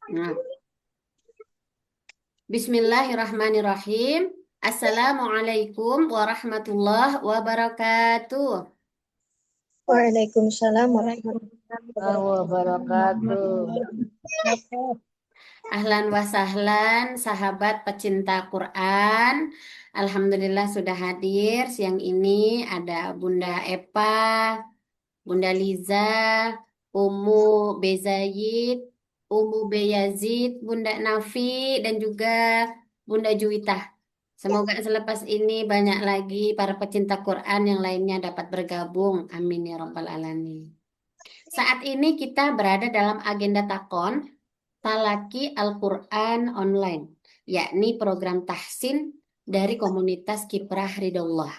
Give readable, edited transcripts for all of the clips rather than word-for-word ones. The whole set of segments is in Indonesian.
Nah, Bismillahirrahmanirrahim. Assalamualaikum warahmatullahi wabarakatuh. Waalaikumsalam warahmatullahi Wabarakatuh. wabarakatuh. Ahlan wa sahlan, sahabat pecinta Quran. Alhamdulillah sudah hadir siang ini. Ada Bunda Epa, Bunda Liza, Umu Bezayid, Umu Beyazid, Bunda Nafi, dan juga Bunda Juwita. Semoga selepas ini banyak lagi para pecinta Quran yang lainnya dapat bergabung. Amin ya Rabbal Alamin. Saat ini kita berada dalam agenda takon Talaki Al-Quran Online, yakni program tahsin dari komunitas Kiprah Ridhollah.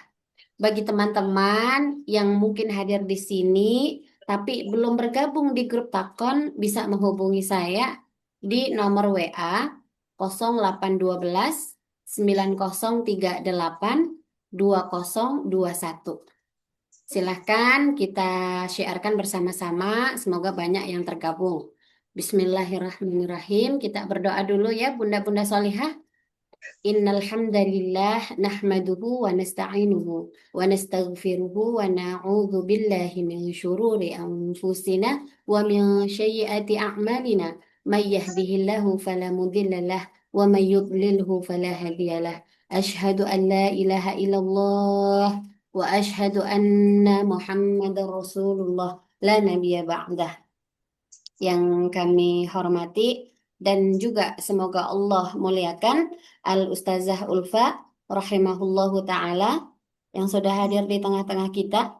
Bagi teman-teman yang mungkin hadir di sini, tapi belum bergabung di grup takon, bisa menghubungi saya di nomor WA 0812 9038 2021. Silahkan kita syiarkan bersama-sama, semoga banyak yang tergabung. Bismillahirrahmanirrahim. Kita berdoa dulu ya, Bunda-Bunda Solihah. Innal hamdalillah nahmaduhu wa nasta'inuhu wa nastaghfiruhu wa na'udzu billahi min syururi anfusina wa min sayyiati a'malina. May yahdihillahu fala mudhillalah wa may yudlilhu fala hadiyalah. Asyhadu an la ilaha illallah wa asyhadu anna Muhammadar Rasulullah la nabiyya ba'dah. Yang kami hormati dan juga semoga Allah muliakan Al-Ustazah Ulfa rahimahullahu taala yang sudah hadir di tengah-tengah kita,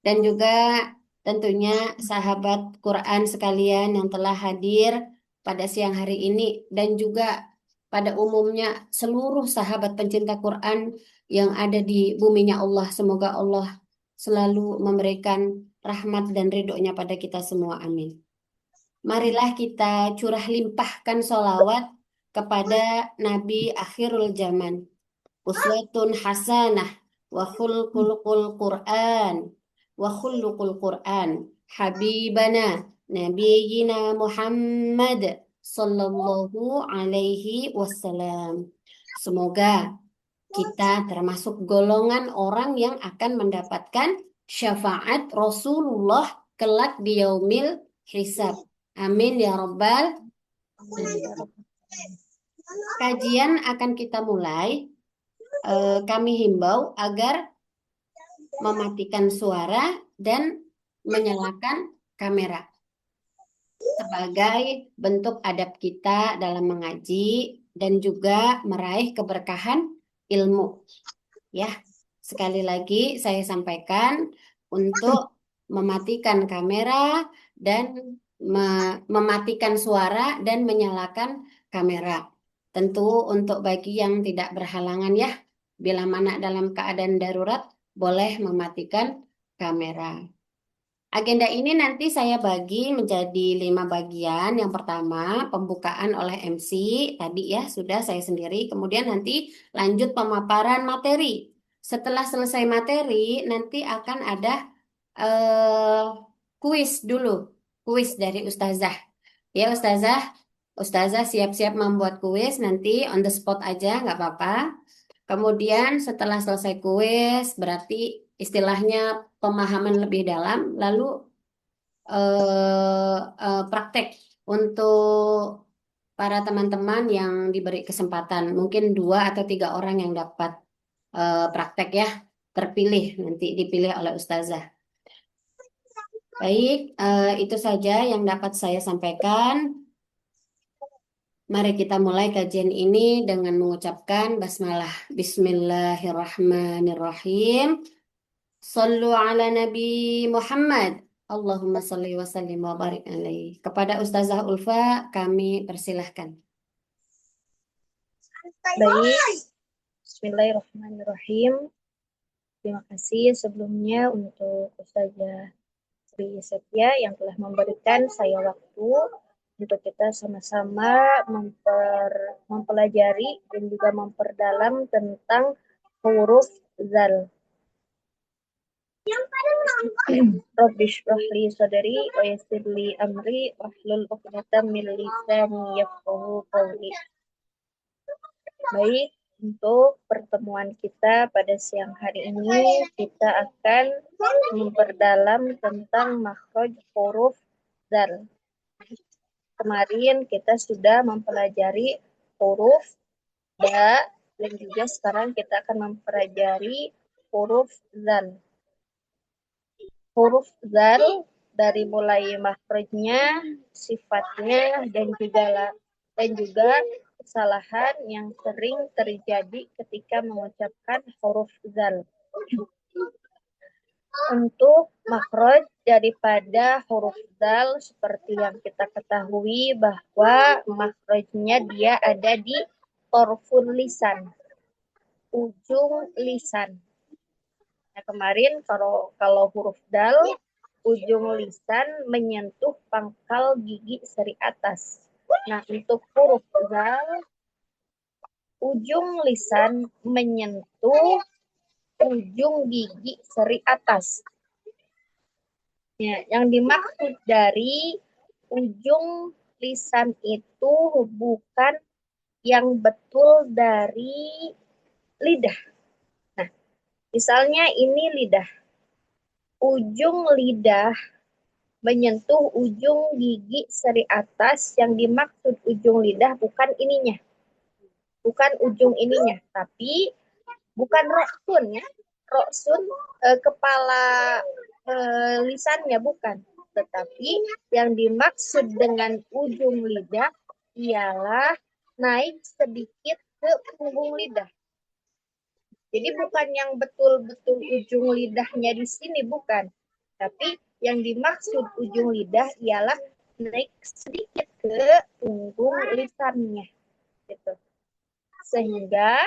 dan juga tentunya sahabat Quran sekalian yang telah hadir pada siang hari ini, dan juga pada umumnya seluruh sahabat pencinta Quran yang ada di buminya Allah. Semoga Allah selalu memberikan rahmat dan ridhonya pada kita semua. Amin. Marilah kita curah limpahkan solawat kepada Nabi akhirul zaman. Uswatun hasanah wa khulqul Qur'an wa khulqul Qur'an. Habibana Nabiyina Muhammad sallallahu alaihi wasallam. Semoga kita termasuk golongan orang yang akan mendapatkan syafaat Rasulullah kelak di yaumil hisab. Amin ya Rabbal alamin. Kajian akan kita mulai. Kami himbau agar mematikan suara dan menyalakan kamera sebagai bentuk adab kita dalam mengaji dan juga meraih keberkahan ilmu. Ya, sekali lagi saya sampaikan untuk mematikan kamera dan mematikan suara dan menyalakan kamera. Tentu untuk bagi yang tidak berhalangan ya, bila mana dalam keadaan darurat boleh mematikan kamera. Agenda ini nanti saya bagi menjadi 5 bagian. Yang pertama, pembukaan oleh MC. Tadi ya, sudah saya sendiri. Kemudian nanti lanjut pemaparan materi. Setelah selesai materi, nanti akan ada kuis dulu. Kuis dari Ustazah. Ya Ustazah, Ustazah siap-siap membuat kuis. Nanti on the spot aja, nggak apa-apa. Kemudian setelah selesai kuis, berarti istilahnya pemahaman lebih dalam, lalu praktek untuk para teman-teman yang diberi kesempatan. Mungkin 2 atau 3 orang yang dapat praktek ya, terpilih, nanti dipilih oleh Ustazah. Baik, itu saja yang dapat saya sampaikan. Mari kita mulai kajian ini dengan mengucapkan basmalah. Bismillahirrahmanirrahim. Sallu ala Nabi Muhammad. Allahumma salli wa sallim wa barik alaih. Kepada Ustazah Ulfa kami persilahkan. Baik, Bismillahirrahmanirrahim. Terima kasih sebelumnya untuk Ustazah Sri Setia yang telah memberikan saya waktu untuk kita sama-sama mempelajari dan juga memperdalam tentang huruf zal. Rabbi shrah li sadri wa yassir li amri wahlul 'uqdatam min lisani yafqahu qawli. Baik, untuk pertemuan kita pada siang hari ini kita akan memperdalam tentang makhraj huruf dal. Kemarin kita sudah mempelajari huruf da dan juga sekarang kita akan mempelajari huruf zal. Huruf zal dari mulai makhrajnya, sifatnya dan juga kesalahan yang sering terjadi ketika mengucapkan huruf zal. Untuk makhraj daripada huruf zal seperti yang kita ketahui bahwa makhrajnya dia ada di torful lisan, ujung lisan. Nah, kemarin kalau huruf dal, ujung lisan menyentuh pangkal gigi seri atas. Nah, untuk huruf zal, ujung lisan menyentuh ujung gigi seri atas. Ya, yang dimaksud dari ujung lisan itu bukan yang betul dari lidah. Nah, misalnya ini lidah. Ujung lidah menyentuh ujung gigi seri atas, yang dimaksud ujung lidah bukan ininya. Bukan ujung ininya, tapi bukan roksun ya. Roksun kepala lisannya bukan. Tetapi yang dimaksud dengan ujung lidah ialah naik sedikit ke punggung lidah. Jadi bukan yang betul-betul ujung lidahnya di sini, bukan. Tapi yang dimaksud ujung lidah ialah naik sedikit ke punggung lisannya. Gitu. Sehingga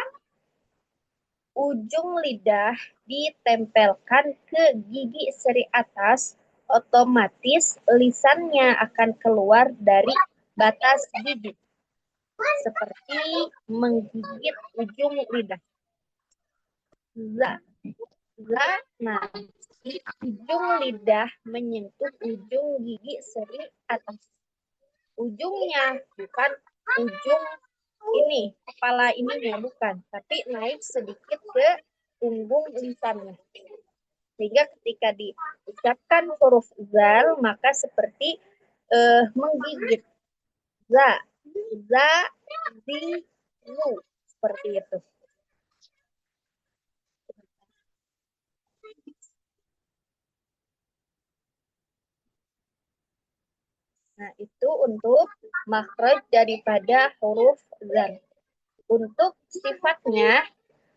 ujung lidah ditempelkan ke gigi seri atas, otomatis lisannya akan keluar dari batas gigi. Seperti menggigit ujung lidah. Za. Nah, ujung lidah menyentuh ujung gigi seri atas. Ujungnya bukan ujung ini, kepala ininya bukan, tapi naik sedikit ke punggung lisannya. Sehingga ketika diucapkan huruf zal, maka seperti menggigit. Za, zi, zu, seperti itu. Nah, itu untuk makhraj daripada huruf zal. Untuk sifatnya,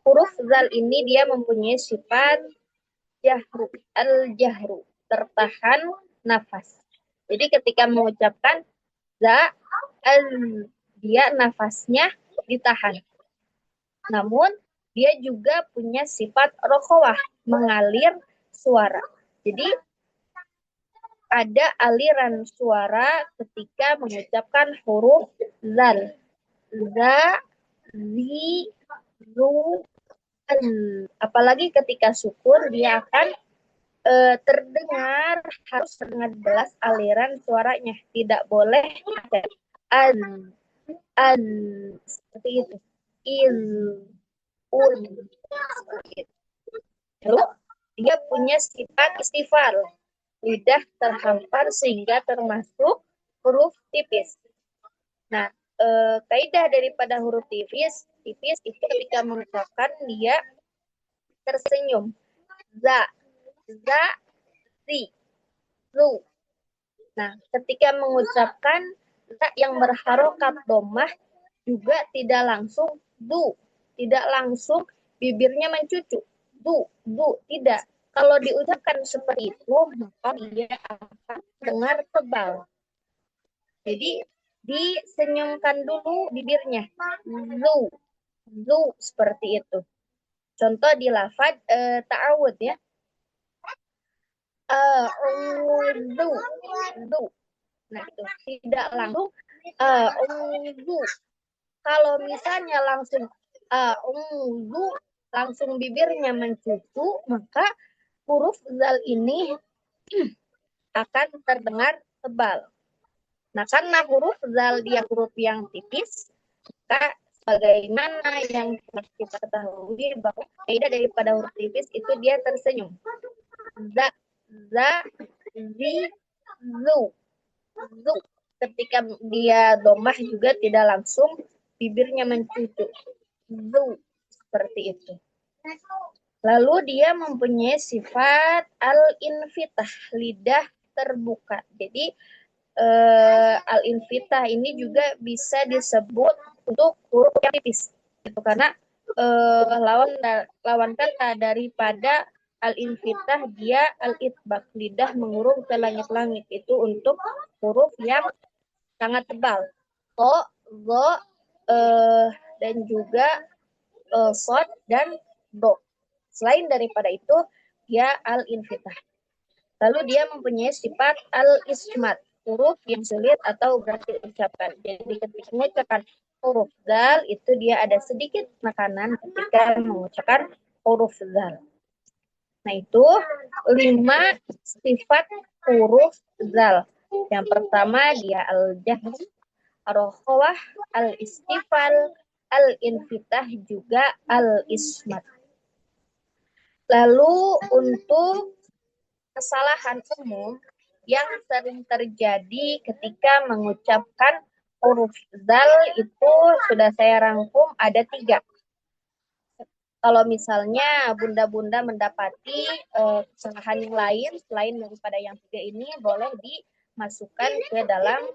huruf zal ini dia mempunyai sifat jahru, al-jahru, tertahan nafas. Jadi ketika mengucapkan za, dia nafasnya ditahan. Namun, dia juga punya sifat rokhawah, mengalir suara. Jadi, ada aliran suara ketika mengucapkan huruf zal. Za, zi, zu, al. Apalagi ketika sukun, dia akan terdengar, harus terdengar jelas aliran suaranya. Tidak boleh ada an, seperti itu. Iz, un, seperti itu. Lalu, dia punya sifat istifal. Lidah terhampar sehingga termasuk huruf tipis. Nah, kaidah daripada huruf tipis itu ketika mengucapkan dia tersenyum. Za, zi, zu. Nah, ketika mengucapkan za yang berharokat domah juga tidak langsung du, tidak langsung bibirnya mencucu. Du, tidak. Kalau diucapkan seperti itu, maka dia akan dengar tebal. Jadi, disenyumkan dulu bibirnya. Zu, seperti itu. Contoh di lafaz ta'awud ya. Zu. Nah, itu tidak langsung zu. Kalau misalnya langsung zu, langsung bibirnya mencucu, maka huruf zal ini akan terdengar tebal. Nah, karena huruf zal dia huruf yang tipis, maka sebagaimana yang kita ketahui bahwa kaidah daripada huruf tipis itu dia tersenyum. Za, za, zi, zu. Zu. Ketika dia domah juga tidak langsung bibirnya mencucuk. Zu. Seperti itu. Lalu dia mempunyai sifat al-infitah, lidah terbuka. Jadi al-infitah ini juga bisa disebut untuk huruf yang tipis. Itu karena lawan kata daripada al-infitah dia al-itbaq, lidah mengurung ke langit-langit. Itu untuk huruf yang sangat tebal. To, zo, dan juga sod dan do. Selain daripada itu, dia al-infitah. Lalu dia mempunyai sifat al-ismat, huruf yang sulit atau berat diucapkan. Jadi ketika mengucapkan huruf zal, itu dia ada sedikit makanan ketika mengucapkan huruf zal. Nah, itu 5 sifat huruf zal. Yang pertama dia al-jahr, ar-rokhawah, al-istifal, al-infitah, juga al-ismat. Lalu untuk kesalahan umum yang sering terjadi ketika mengucapkan huruf zal itu sudah saya rangkum ada 3. Kalau misalnya bunda-bunda mendapati kesalahan yang lain selain daripada yang 3 ini, boleh dimasukkan ke dalam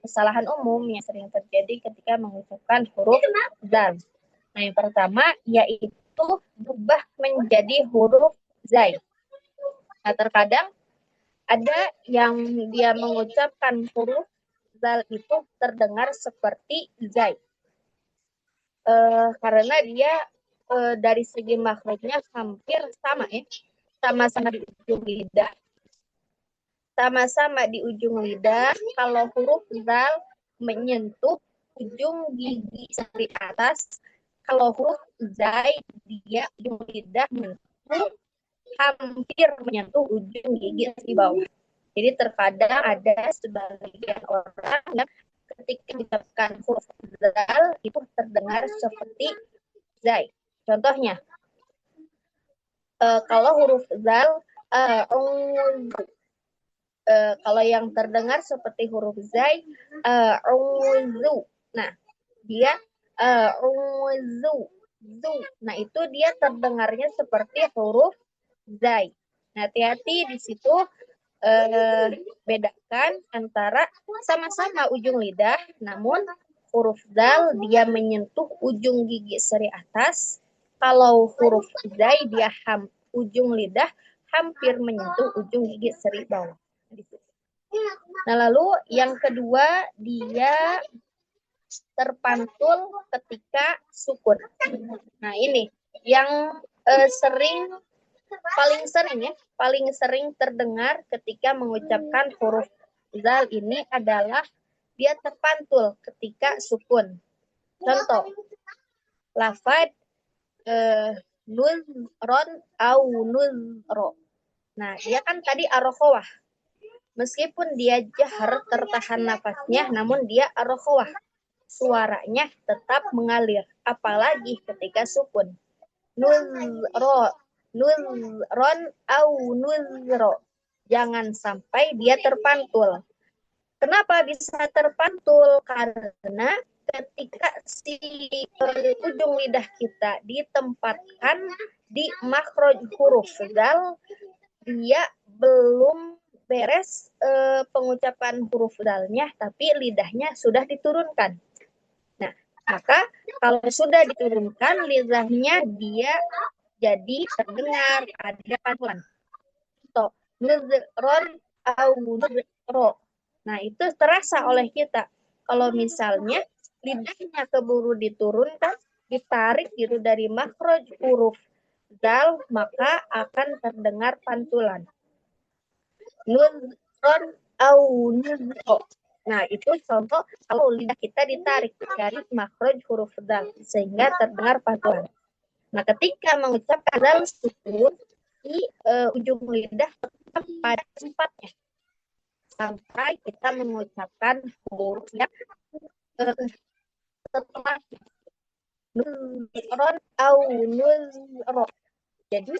kesalahan umum yang sering terjadi ketika mengucapkan huruf zal. Nah, yang pertama yaitu berubah menjadi huruf zai. Nah, terkadang ada yang dia mengucapkan huruf zal itu terdengar seperti zai. Karena dia dari segi makhrajnya hampir sama ya. Sama-sama di ujung lidah. Sama-sama di ujung lidah. Kalau huruf zal menyentuh ujung gigi dari atas, kalau huruf zai dia ujung lidah menyentuh hampir menyentuh ujung gigi di bawah. Jadi terkadang ada sebagian orang yang ketika mengucapkan huruf zal itu terdengar seperti zai. Contohnya, kalau huruf zal, kalau yang terdengar seperti huruf zai, nah dia zu. Nah itu dia terdengarnya seperti huruf zai. Nah, hati-hati di situ, bedakan antara sama-sama ujung lidah, namun huruf zal dia menyentuh ujung gigi seri atas. Kalau huruf zai dia ujung lidah hampir menyentuh ujung gigi seri bawah. Nah, lalu yang kedua dia terpantul ketika sukun. Nah, ini yang paling sering terdengar ketika mengucapkan huruf zal ini adalah dia terpantul ketika sukun. Contoh, lafad nuzron au nuzro. Nah, dia kan tadi ar-rokhawah. Meskipun dia jahar tertahan nafasnya, namun dia ar-rokhawah. Suaranya tetap mengalir, apalagi ketika sukun. Nuzron au nuzro. Jangan sampai dia terpantul. Kenapa bisa terpantul? Karena ketika si ujung lidah kita ditempatkan di makhraj huruf zal, dia belum beres pengucapan huruf zalnya, tapi lidahnya sudah diturunkan. Nah, maka kalau sudah diturunkan, lidahnya dia jadi terdengar ada pantulan. So, nuzron au nuzro. Nah, itu terasa oleh kita. Kalau misalnya lidahnya keburu diturunkan, ditarik gitu dari makhraj huruf zal, maka akan terdengar pantulan. Nuzron au nuzro. Nah, itu contoh kalau lidah kita ditarik dari makhraj huruf zal sehingga terdengar pantulan. Nah, ketika mengucapkan zal sukun, ujung lidah tetap pada tempatnya sampai kita mengucapkan huruf yang setelah nuzron au nuzro. Jadi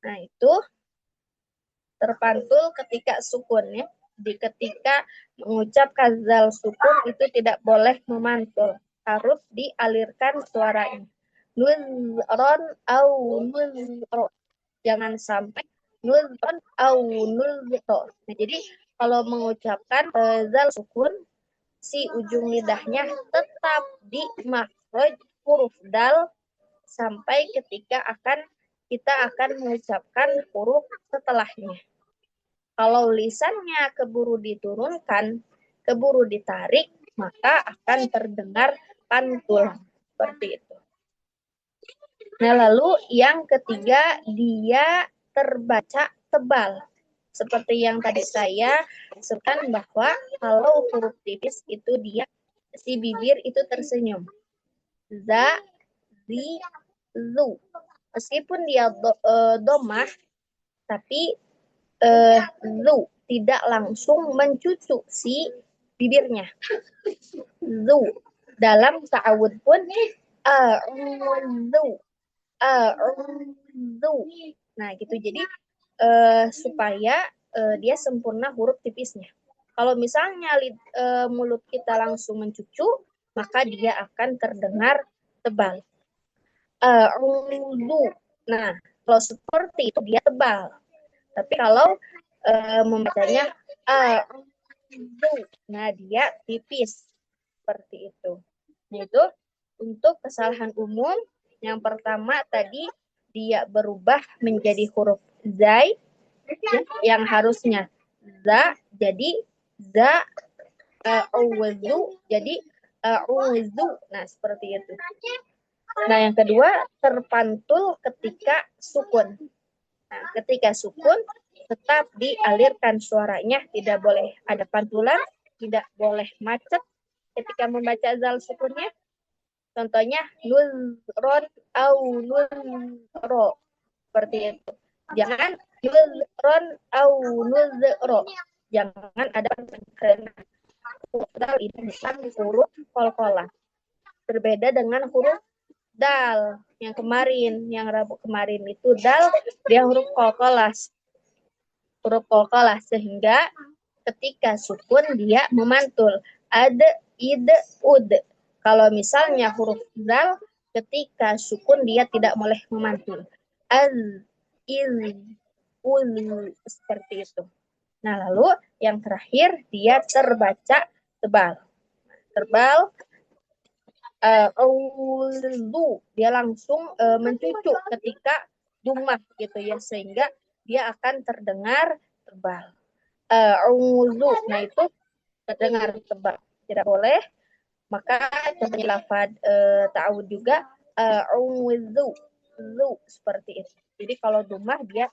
nah itu terpantul ketika sukun ya. Di ketika mengucapkan zal sukun itu tidak boleh memantul, harus dialirkan suaranya. Nuzron au nuzro. Jangan sampai nuzron au nuzro. Nah, jadi kalau mengucapkan zal sukun, si ujung lidahnya tetap di makhraj huruf dal sampai ketika kita akan mengucapkan huruf setelahnya. Kalau lisannya keburu diturunkan, keburu ditarik, maka akan terdengar pantul. Seperti itu. Nah, lalu yang ketiga, dia terbaca tebal. Seperti yang tadi saya sebutkan bahwa kalau huruf tipis itu dia, si bibir itu tersenyum. Za, zi, zu. Meskipun dia domah, tapi zu tidak langsung mencucuk si bibirnya. Zu. Dalam ta'awud pun a'udzu, a'udzu. Nah, gitu. Jadi supaya dia sempurna huruf tipisnya. Kalau misalnya mulut kita langsung mencucu, maka dia akan terdengar tebal. A'udzu. Nah, kalau seperti itu dia tebal. Tapi kalau membacanya nah dia tipis seperti itu. Nah, itu untuk kesalahan umum. Yang pertama tadi dia berubah menjadi huruf zai yang harusnya za jadi za, auzu jadi auzu. Nah, seperti itu. Nah, yang kedua terpantul ketika sukun. Nah, ketika sukun tetap dialirkan suaranya, tidak boleh ada pantulan, tidak boleh macet ketika membaca zal sukunnya. Contohnya nuzron au nuzro. Seperti itu. Jangan nuzron au nuzro. Jangan ada karena huruf dal itu bukan huruf kol-kolah. Berbeda dengan huruf dal yang kemarin, yang Rabu kemarin itu dal, dia huruf kol-kolah. Huruf kol-kolah sehingga ketika sukun dia memantul. Ad, id, ud. Kalau misalnya huruf dal ketika sukun dia tidak boleh memantul. Az, il, ul, seperti itu. Nah, lalu yang terakhir dia terbaca tebal. Tebal dia langsung mencucuk ketika dumah gitu ya, sehingga dia akan terdengar tebal. Nah itu terdengar tebal, tidak boleh. Maka contohnya lafaz ta'awud juga seperti itu. Jadi kalau dumah dia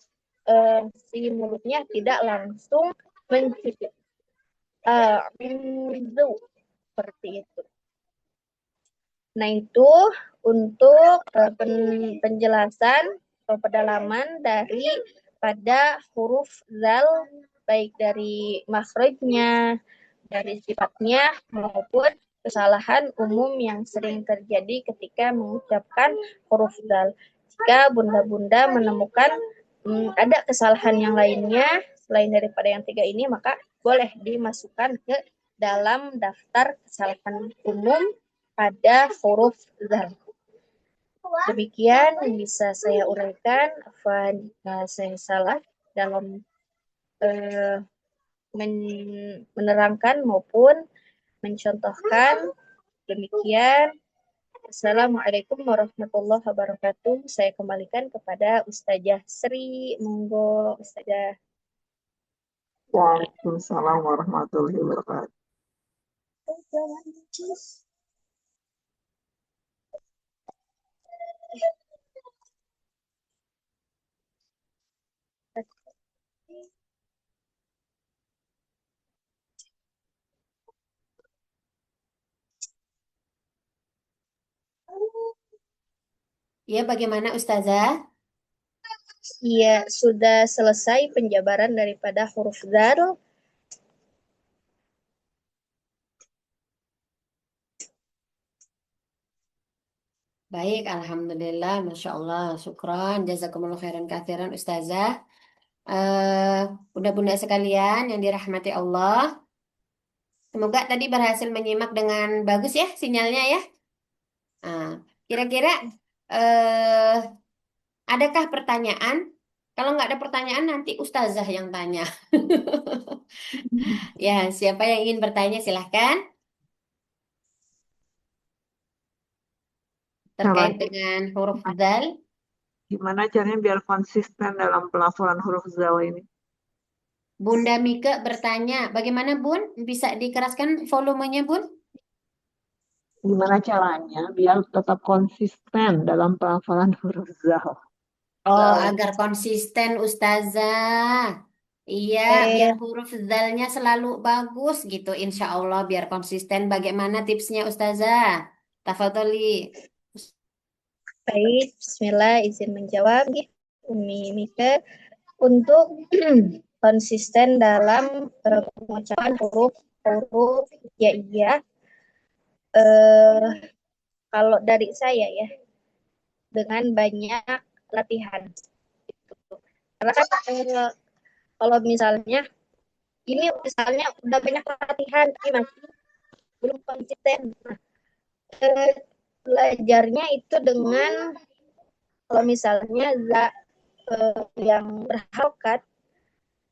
si mulutnya tidak langsung mencucuk. Seperti itu. Nah, itu untuk penjelasan atau pendalaman dari pada huruf zal, baik dari makhrajnya, dari sifatnya, maupun kesalahan umum yang sering terjadi ketika mengucapkan huruf zal. Jika bunda-bunda menemukan ada kesalahan yang lainnya selain daripada yang tiga ini, maka boleh dimasukkan ke dalam daftar kesalahan umum pada huruf zal. Demikian bisa saya uraikan. Apa saya salah dalam menerangkan maupun mencontohkan. Demikian. Assalamualaikum warahmatullahi wabarakatuh. Saya kembalikan kepada Ustazah Sri. Monggo Ustazah. Waalaikumsalam warahmatullahi wabarakatuh. Ya, bagaimana Ustazah? Iya, sudah selesai penjabaran daripada huruf dzal. Baik, Alhamdulillah, Masya Allah, syukron, jazakumullah khairan kathiran Ustazah. eh Bunda-bunda sekalian yang dirahmati Allah, semoga tadi berhasil menyimak dengan bagus ya sinyalnya ya. Nah, kira-kira eh adakah pertanyaan? Kalau nggak ada pertanyaan nanti Ustazah yang tanya. Ya, siapa yang ingin bertanya silahkan terkait Caranya dengan huruf dzal. gimana caranya biar konsisten dalam pelafalan huruf Jawa ini? Bunda Mika bertanya, bagaimana Bun? Bisa dikeraskan volumenya Bun? Gimana caranya biar tetap konsisten dalam pelafalan huruf Jawa? Oh, agar konsisten Ustazah. Iya, biar Eh, huruf zalnya selalu bagus gitu. Insya Allah biar konsisten. Bagaimana tipsnya Ustazah? Tafadholi. Baik, Bismillah, izin menjawab. Umi Mika, untuk konsisten dalam pengucapan huruf ya iya. eh, Kalau dari saya ya, dengan banyak latihan. Karena kan kalau misalnya ini misalnya udah banyak latihan tapi masih belum konsisten. Nah, eh, belajarnya itu dengan kalau misalnya yang berharokat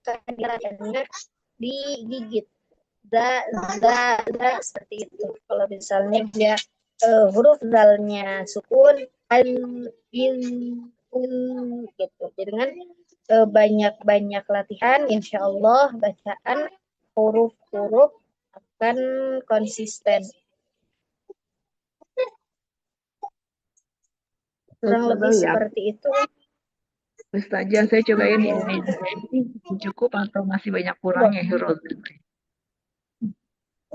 kan latihannya digigit za seperti itu. Kalau misalnya dia huruf zalnya sukun al il ul gitu. Jadi dengan banyak-banyak latihan, insya Allah bacaan huruf-huruf akan konsisten. Kurang Saya coba lebih ya. seperti itu. Ustazah, saya cobain Indonesia ini cukup atau masih banyak kurangnya huruf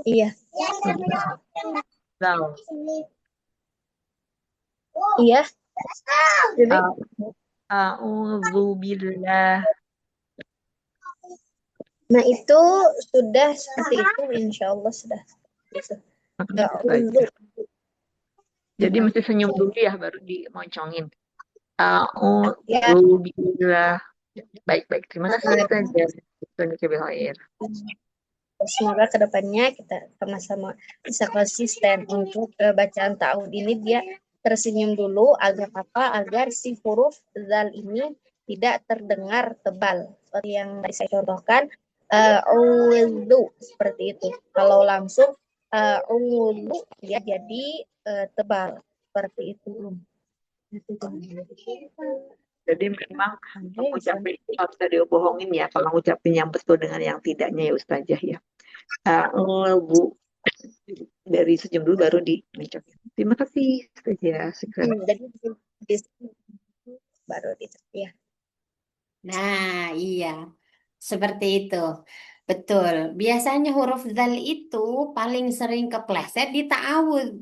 Iya, Zal. iya. Jadi, A'udzubillah. nah itu sudah seperti itu, insya Allah sudah. Gitu. Makanya A'udzu. Jadi mesti senyum dulu ya baru dimoncongin. Ya, A'udzubillah. Baik-baik. Terima kasih Ustazah. Bismillahirrahmanirrahim. semoga kedepannya kita sama-sama bisa konsisten untuk bacaan ta'awud ini dia tersenyum dulu agar apa? Agar si huruf zal ini tidak terdengar tebal. Seperti yang tadi saya contohkan, a'udzu seperti itu. Kalau langsung a'udzu dia jadi tebal seperti itu. Jadi memang mengucapin itu nggak bisa dibohongin ya kalau ngucapin yang betul dengan yang tidaknya ya Ustazah ya. Bu dari senyum dulu baru dimoncongin. Terima kasih Ustazah. Sekian. Jadi baru itu ya. Nah, iya. Seperti itu. Betul. Biasanya huruf zal itu paling sering kepleset di ta'awud.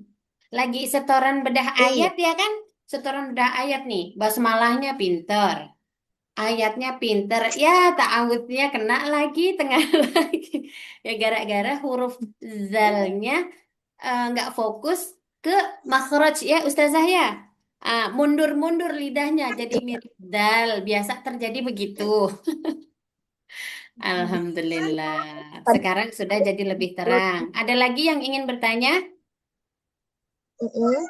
Lagi setoran bedah Iya. ayat ya kan? Setoran bedah ayat nih. Basmalahnya pinter. Ayatnya pinter. Ya, ta'awudnya kena lagi, tengah lagi. Ya gara-gara huruf zalnya nggak fokus ke makhraj ya Ustazah ya. Mundur-mundur lidahnya jadi mirip dal. Biasa terjadi begitu. Alhamdulillah. Sekarang sudah jadi lebih terang. Ada lagi yang ingin bertanya? Mm-mm.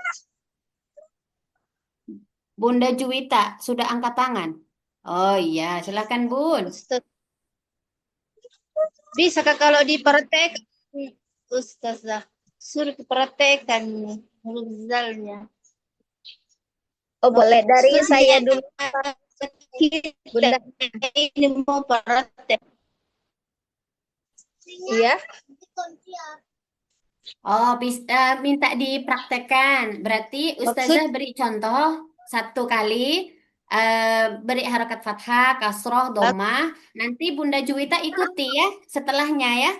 Bunda Juwita sudah angkat tangan. Oh iya, silakan Bun. Ustaz, bisa kak kalau dipraktek, Ustazah, suruh dipraktekkan huruf zalnya. Oh, boleh dari saya Maksudnya dulu, kita Bunda. ini mau praktek. Iya. Oh, minta dipraktekkan. Berarti Maksud Ustazah beri contoh satu kali, beri harakat fathah, kasroh, domah. Nanti Bunda Juwita ikuti ya setelahnya ya.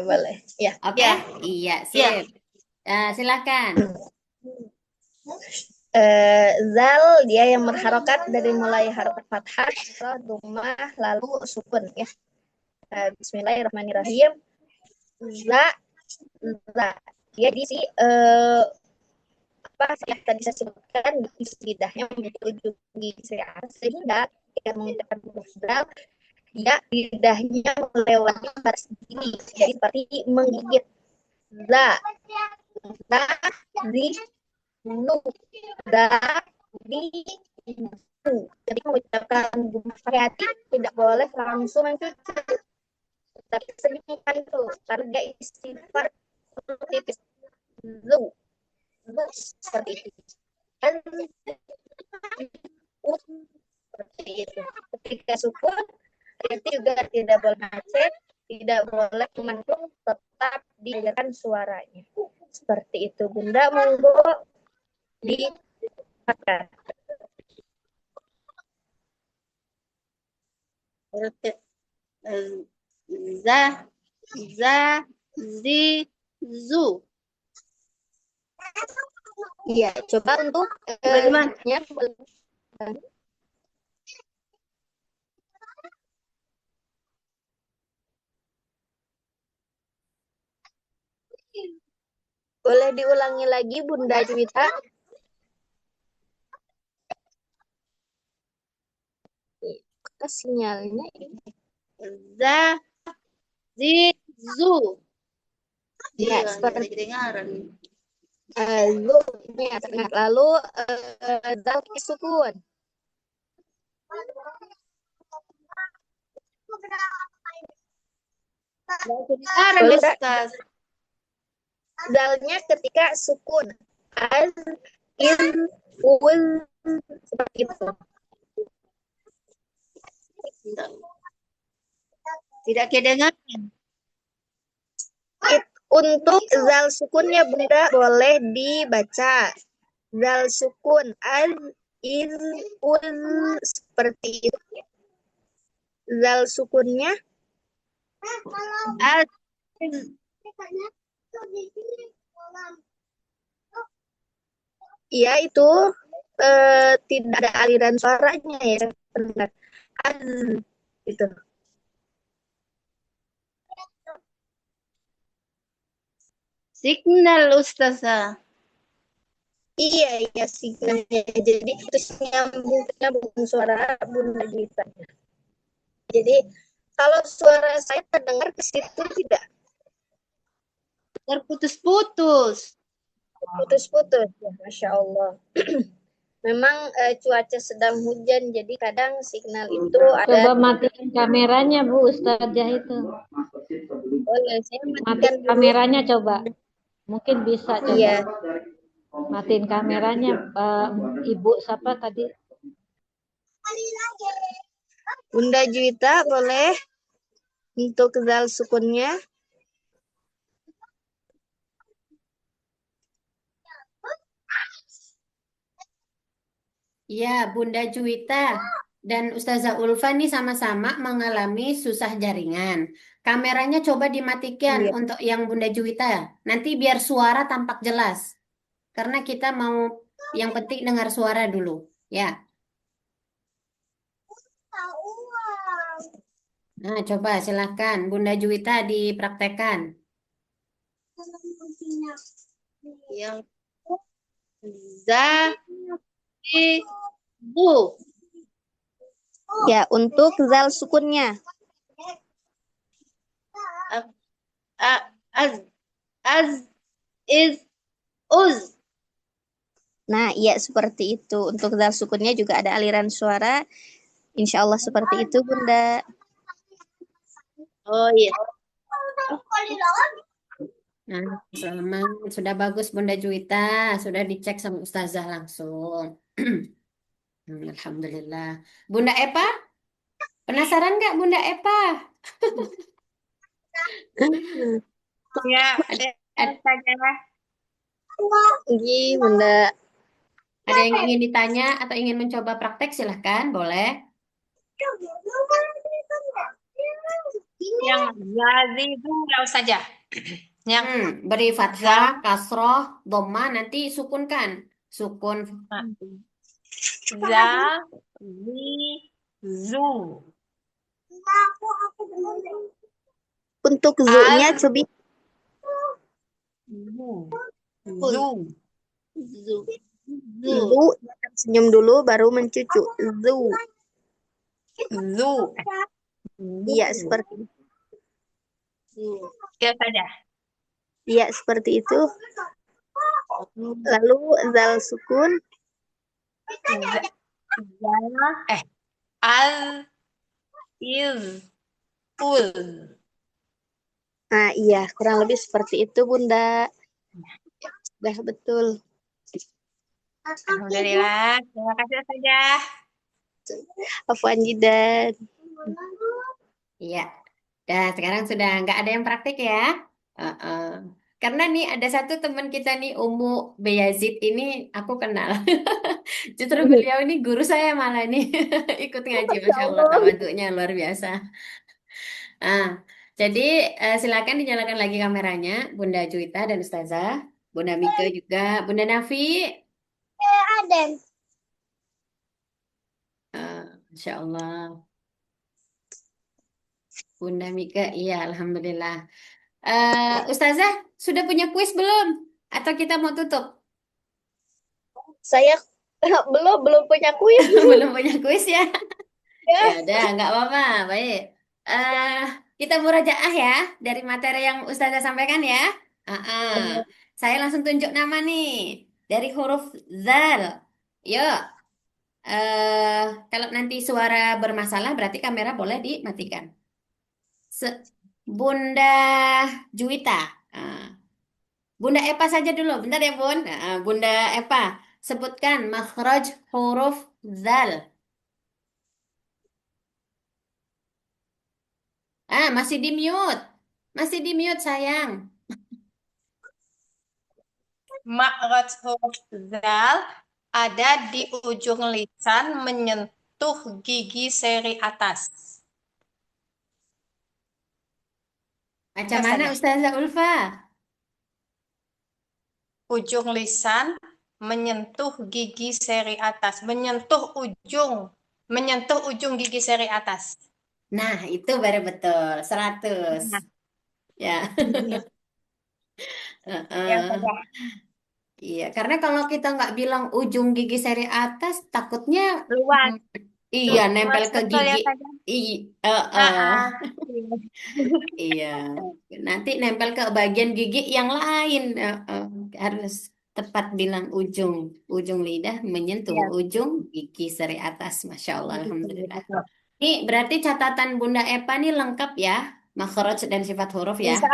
Boleh. Ya. Oke? ya, Iya, ya. sip. Silakan. Zal dia yang berharokat dari mulai harokat fathah, kasrah, dhammah, lalu sukun ya. Bismillahirrahmanirrahim. Za, za. Dia di si apa yang tadi saya sebutkan di lidahnya menjadi ujung gigi sehingga ketika mengucapkan huruf zal dia lidahnya melewati baris gigi jadi seperti menggigit. Za, za, di, nu, za, di, nu. Jadi mengucapkan pakai hati tidak boleh langsung mencuci, tapi senyumkan itu karena istighfar tipis. Zu, seperti itu. Dan seperti itu. Ketika sukun itu juga tidak boleh macet, tidak boleh memantul, tetap didengarkan suaranya. Seperti itu, Bunda. Monggo dipakai. Za, za, zi, zu. Iya, coba untuk Bagaimana? ya, boleh diulangi lagi Bunda Juwita? Sinyalnya ini. Za, zi, zu. Ya, Iya, seperti tidak kedengaran. zu ini ya, tengah. Lalu zal sukun. Kedengaran, Boleh, Ustaz. zalnya ketika sukun. Az, in, ul, seperti itu. Tidak kedengaran. Untuk zal sukunnya Bunda boleh dibaca. Zal sukun az, in, ul, seperti itu. Zal sukunnya Az, ya itu tidak ada aliran suaranya ya pendengar. Az, itu. signal, Ustazah. Iya, iya signalnya. Jadi itu nyambung suara Bunda Juwita. Jadi kalau suara saya terdengar ke situ tidak Terputus-putus. putus-putus. Ya, Masya Allah. Memang cuaca sedang hujan, jadi kadang signal itu ada. Coba matiin kameranya Bu Ustazah itu. Boleh, saya Matiin matikan dulu. kameranya coba. Mungkin bisa coba. Iya. Matiin kameranya Ibu siapa tadi? Bunda Juwita boleh untuk zal sukunnya. Ya, Bunda Juwita dan Ustazah Ulfa nih sama-sama mengalami susah jaringan. Kameranya coba dimatikan Iya. untuk yang Bunda Juwita. Nanti biar suara tampak jelas. Karena kita mau yang penting dengar suara dulu. Ya. Nah, coba silakan Bunda Juwita dipraktekkan. Yang za, zi, zu. Ya, untuk zal sukunnya. Az, iz, uz. Nah, iya seperti itu. Untuk zal sukunnya juga ada aliran suara. Insya Allah seperti itu, Bunda. Oh iya. Nah, selamat. Sudah bagus Bunda Juwita. Sudah dicek sama Ustazah langsung. Alhamdulillah. Bunda Epa? Penasaran nggak Bunda Epa? Ya, ada saja. Iya, Bunda. Ada yang ingin ditanya atau ingin mencoba praktek silahkan, boleh. Yang zazi itu enggak saja. Yang Beri fathah, kasroh, dhamma, nanti sukunkan. Sukun. Nah, za, zi, zu. Untuk Az, zu-nya cobi zu, zu, zu. Zu, senyum dulu baru mencucu. Zu. zu, Iya, zu. seperti itu. Zu. Ya saja. Iya, seperti itu. Lalu zal sukun. Za, za, al, iz, ul. Nah, iya, kurang lebih seperti itu, Bunda. Sudah betul. Alhamdulillah. Terima kasih saja. Afwan jidan. Iya. Dah, sekarang sudah nggak ada yang praktik ya. Heeh. Karena nih ada satu teman kita nih, Umu Beyazid ini aku kenal. Justru beliau ini guru saya malah nih. Ikut ngaji, Ya Masya Allah, Allah. tawaduknya luar biasa. Ah, jadi silakan dinyalakan lagi kameranya, Bunda Juwita dan Ustazah, Bunda Mika juga, Bunda Nafi. Ada. Masya Allah, Bunda Mika, iya, Alhamdulillah. Ustazah, sudah punya kuis belum? Atau kita mau tutup? Saya belum punya kuis. Belum punya kuis ya? Ya Ya. udah, nggak apa-apa. Baik. eh kita murajaah ya dari materi yang Ustazah sampaikan ya. Ah, Saya langsung tunjuk nama nih dari huruf zal. Yuk, kalau nanti suara bermasalah berarti kamera boleh dimatikan. Bunda Juwita. Ah, Bunda Epa saja dulu, bentar ya Bun. Bunda Epa, sebutkan makhraj huruf zal. Masih di mute. Masih di mute, sayang. Makhraj huruf zal ada di ujung lisan menyentuh gigi seri atas. Macam Itu mana saja. Ustazah Ulfa? Ujung lisan menyentuh gigi seri atas. Menyentuh ujung gigi seri atas. Nah, itu baru betul. 100. Nah, Ya. yang Heeh. saja. Iya, karena kalau kita nggak bilang ujung gigi seri atas, takutnya Luas. iya nempel Luas ke betul gigi. ya saja. I, Ah, eh, ah. iya. Nanti nempel ke bagian gigi yang lain. Harus tepat bilang ujung. Ujung lidah menyentuh Ya. ujung gigi seri atas. Masya Allah, Alhamdulillah. Ini berarti catatan Bunda Epa nih lengkap ya. Makhraj dan sifat huruf ya. Insya,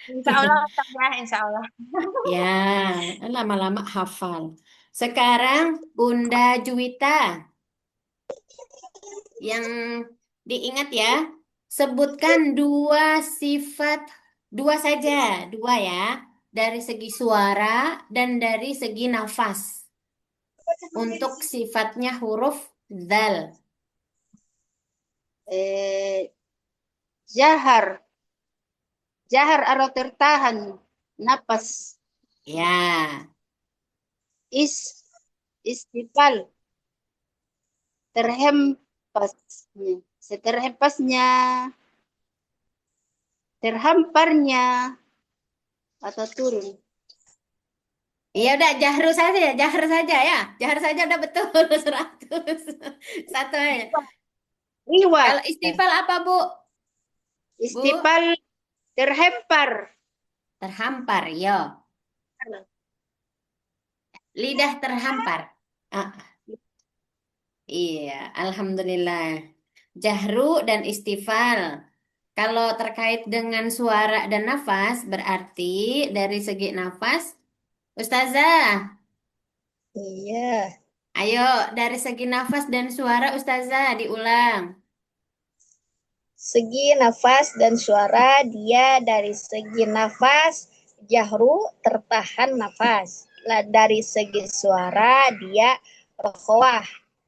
insya Allah, Ustaz, ya, insya Allah. Ya, lama-lama hafal. Sekarang Bunda Juwita, yang diingat ya, sebutkan dua saja, dua ya, dari segi suara dan dari segi nafas untuk sifatnya huruf zal. Jahar. Jahar atau tertahan. Napas. Ya, Istifal. Terhempasnya. Seterhempasnya. Terhamparnya. Atau turun. iya udah jahar saja ya, jahar saja udah betul 100. Satu aja. Riwat. Kalau istifal apa Bu? Bu? Istifal terhempar. Terhampar, yo. Lidah terhampar. Ah, iya, Alhamdulillah. Jahru dan istifal. Kalau terkait dengan suara dan nafas, berarti dari segi nafas, Ustazah, Iya. ayo dari segi nafas dan suara Ustazah diulang. Segi nafas dan suara, dia dari segi nafas, jahru, tertahan nafas. Dari segi suara, dia rokhwah,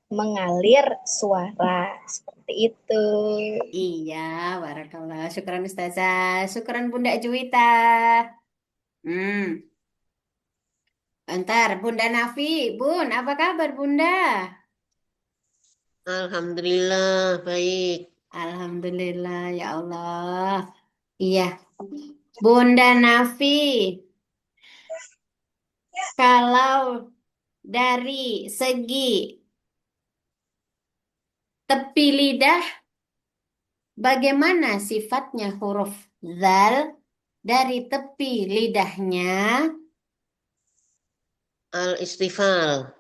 mengalir suara. Seperti itu. Iya, barakallah. Syukran Ustazah. Syukran Bunda Juwita. Hmm. Bentar, Bunda Nafi. Bun, apa kabar Bunda? Alhamdulillah, baik. Alhamdulillah, ya Allah. Iya, Bunda Nafi, kalau dari segi tepi lidah, bagaimana sifatnya huruf zal dari tepi lidahnya? Al-istifal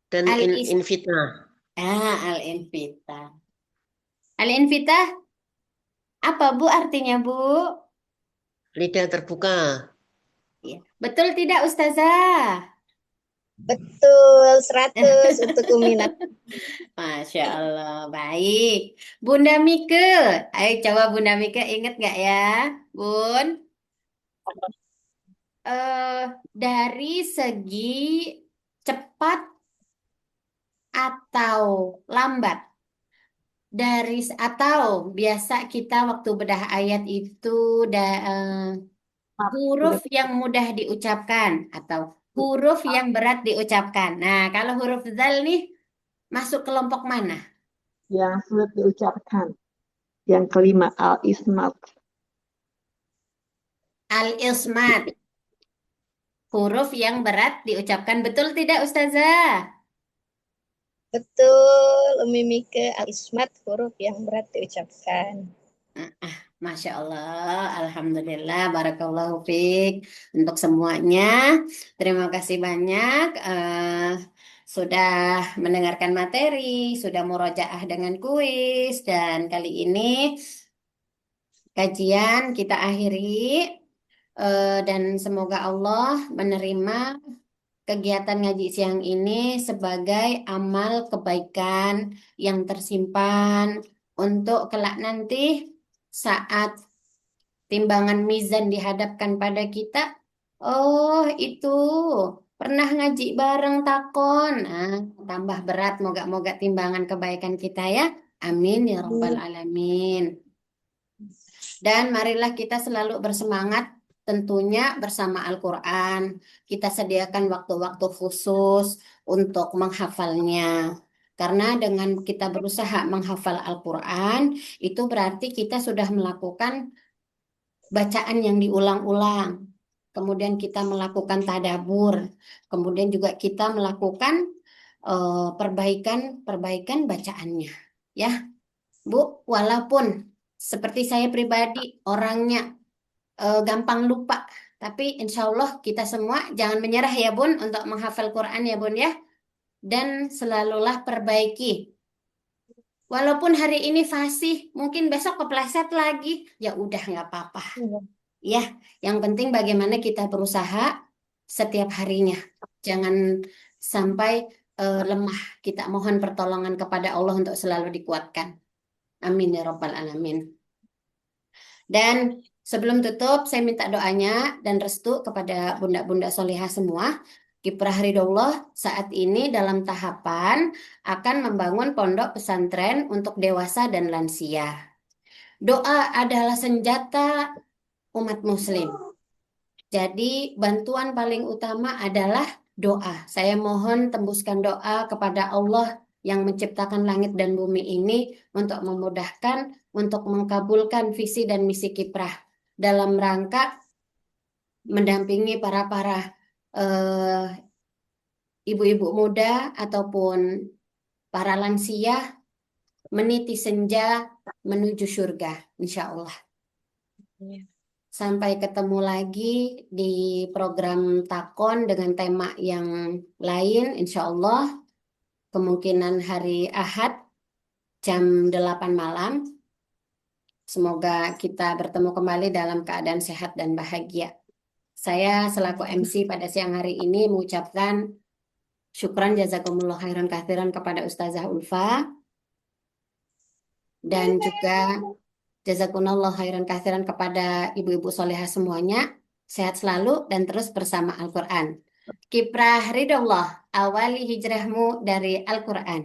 dan Al-is invitah. al-infitah. Al-infitah, apa Bu artinya Bu? Lidah terbuka. Iya. Betul tidak Ustazah? Betul, 100 untuk Uminat. Masya Allah, baik. Bunda Mike, ayo coba Bunda Mike inget nggak ya, Bun? Eh, dari segi cepat atau lambat, atau biasa kita waktu bedah ayat itu huruf yang mudah diucapkan atau huruf yang berat diucapkan. Nah, kalau huruf zal nih masuk kelompok mana? Yang sulit diucapkan. Yang kelima, al-ismat. Al-ismat. Huruf yang berat diucapkan. Betul tidak, Ustazah? Betul, Umi Mike, al-ismat huruf yang berat diucapkan. Masya Allah, Alhamdulillah, Barakallahu fiik untuk semuanya. Terima kasih banyak sudah mendengarkan materi, sudah murojaah dengan kuis, dan kali ini kajian kita akhiri. Dan semoga Allah menerima kegiatan ngaji siang ini sebagai amal kebaikan yang tersimpan untuk kelak nanti saat timbangan mizan dihadapkan pada kita. Oh, itu pernah ngaji bareng takon. Nah, tambah berat moga-moga timbangan kebaikan kita ya. Amin ya rabbal alamin. Dan marilah kita selalu bersemangat tentunya bersama Al-Quran. Kita sediakan waktu-waktu khusus untuk menghafalnya. Karena dengan kita berusaha menghafal Al-Quran, itu berarti kita sudah melakukan bacaan yang diulang-ulang. Kemudian kita melakukan tadabur. Kemudian juga kita melakukan perbaikan bacaannya. Ya, Bu, walaupun seperti saya pribadi orangnya gampang lupa, tapi insya Allah kita semua jangan menyerah ya Bun untuk menghafal Quran ya Bun ya, dan selalulah perbaiki. Walaupun hari ini fasih, mungkin besok kepleset lagi, ya udah nggak apa-apa. Ya, yang penting bagaimana kita berusaha setiap harinya. Jangan sampai lemah. Kita mohon pertolongan kepada Allah untuk selalu dikuatkan. Amin ya rabbal alamin. Dan sebelum tutup, saya minta doanya dan restu kepada bunda-bunda solihah semua. Kiprah Ridhollah saat ini dalam tahapan akan membangun pondok pesantren untuk dewasa dan lansia. Doa adalah senjata umat muslim. Jadi bantuan paling utama adalah doa. Saya mohon tembuskan doa kepada Allah yang menciptakan langit dan bumi ini untuk memudahkan, untuk mengkabulkan visi dan misi kiprah dalam rangka mendampingi para ibu-ibu muda ataupun para lansia meniti senja menuju surga, insya Allah. Sampai ketemu lagi di program Takon dengan tema yang lain, insya Allah. Kemungkinan hari Ahad jam 8 malam. Semoga kita bertemu kembali dalam keadaan sehat dan bahagia. Saya selaku MC pada siang hari ini mengucapkan syukran jazakumullah khairan katsiran kepada Ustazah Ulfa. Dan juga jazakumullah khairan katsiran kepada ibu-ibu solehah semuanya. Sehat selalu dan terus bersama Al-Quran. Kiprah Ridhollah, awali hijrahmu dari Al-Quran.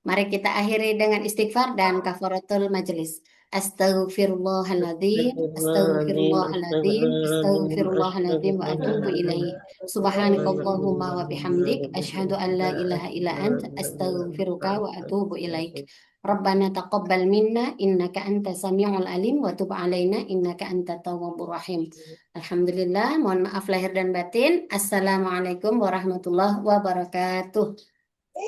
Mari kita akhiri dengan istighfar dan kafaratul majelis. Astaghfirullahaladzim, astaghfirullahaladzim, astaghfirullahaladzim wa atubu ilaih. Subhanakallahumma wa bihamdik, asyhadu an la ilaha illa ant, astaghfiruka wa atubu ilaik. Rabbana taqabbal minna innaka anta samiul alim wa tub alaina innaka anta tawwabur rahim. Alhamdulillah, mohon maaf lahir dan batin. Assalamualaikum warahmatullahi wabarakatuh.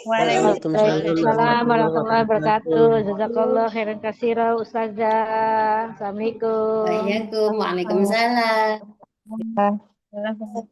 Waalaikumsalam. Waalaikumsalam warahmatullahi wabarakatuh. Jazakallah khairan katsira Ustazah. Assalamualaikum. Waalaikumsalam. Waalaikumsalam.